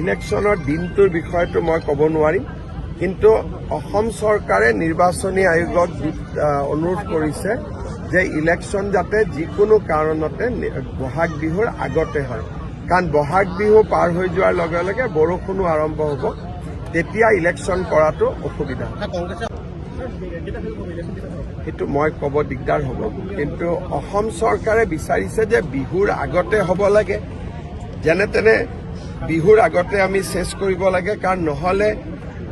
ইলেকশ্যনৰ দিনটোৰ বিষয়টো মই ক'ব নোৱাৰিম, কিন্তু অসম চৰকাৰে নিৰ্বাচনী আয়োগক অনুৰোধ কৰিছে যে ইলেকশ্যন যাতে যিকোনো কাৰণতে বহাগ বিহুৰ আগতে হয়, কাৰণ বহাগ বিহু পাৰ হৈ যোৱাৰ লগে লগে বৰষুণো আৰম্ভ হ'ব, তেতিয়া ইলেকশ্যন কৰাটো অসুবিধা হ'ব। সেইটো মই ক'ব দিগদাৰ হ'ব, কিন্তু অসম চৰকাৰে বিচাৰিছে যে বিহুৰ আগতে হ'ব লাগে, যেনে তেনে বিহুৰ আগতে আমি চেছ কৰিব লাগে, কাৰণ নহ'লে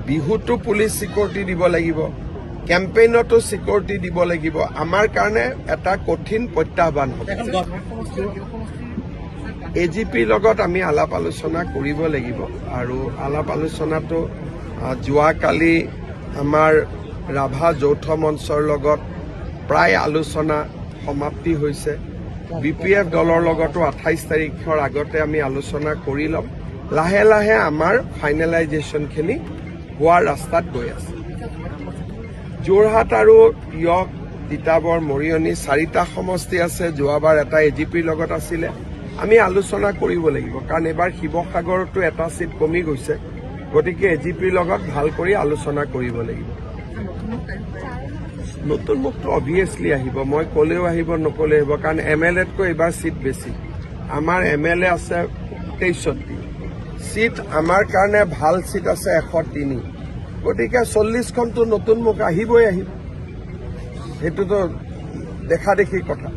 বিহুতো পুলিচ ছিকিউৰিটি দিব লাগিব, কেম্পেইনতো ছিকিউৰিটি দিব লাগিব, আমাৰ কাৰণে এটা কঠিন প্ৰত্যাহ্বান হ'ব। এজিপিৰ লগত আমি আলাপ আলোচনা কৰিব লাগিব, আৰু আলাপ আলোচনাটো যোৱাকালি আমাৰ ৰাভা যৌথ মঞ্চৰ লগত প্ৰায় আলোচনা সমাপ্তি হৈছে। BPF দলৰ লগতো 28 তাৰিখৰ আগতে আমি আলোচনা কৰি ল'ম। লাহে লাহে আমাৰ ফাইনেলাইজেশ্যনখিনি হোৱাৰ ৰাস্তাত গৈ আছে। যোৰহাট আৰু টিয়ক, তিতাবৰ, মৰিয়নি 4টা সমষ্টি আছে। যোৱাবাৰ এটা এজিপিৰ লগত আছিলে। আমি আলোচনা কৰিব লাগিব, কাৰণ এইবাৰ শিৱসাগৰতো এটা চিট কমি গৈছে, গতিকে এজিপিৰ লগত ভাল কৰি আলোচনা কৰিব লাগিব। নতুন মুখটো অভিয়াছলি আহিব, মই ক'লেও আহিব নক'লেও আহিব, কাৰণ MLAতকৈ এইবাৰ চিট বেছি। আমাৰ MLA আছে 23টি চিট, আমাৰ কাৰণে ভাল চিট আছে 103, গতিকে 40খনটো নতুন মুখ আহিবই আহিব, সেইটোতো দেখা দেখি কথা।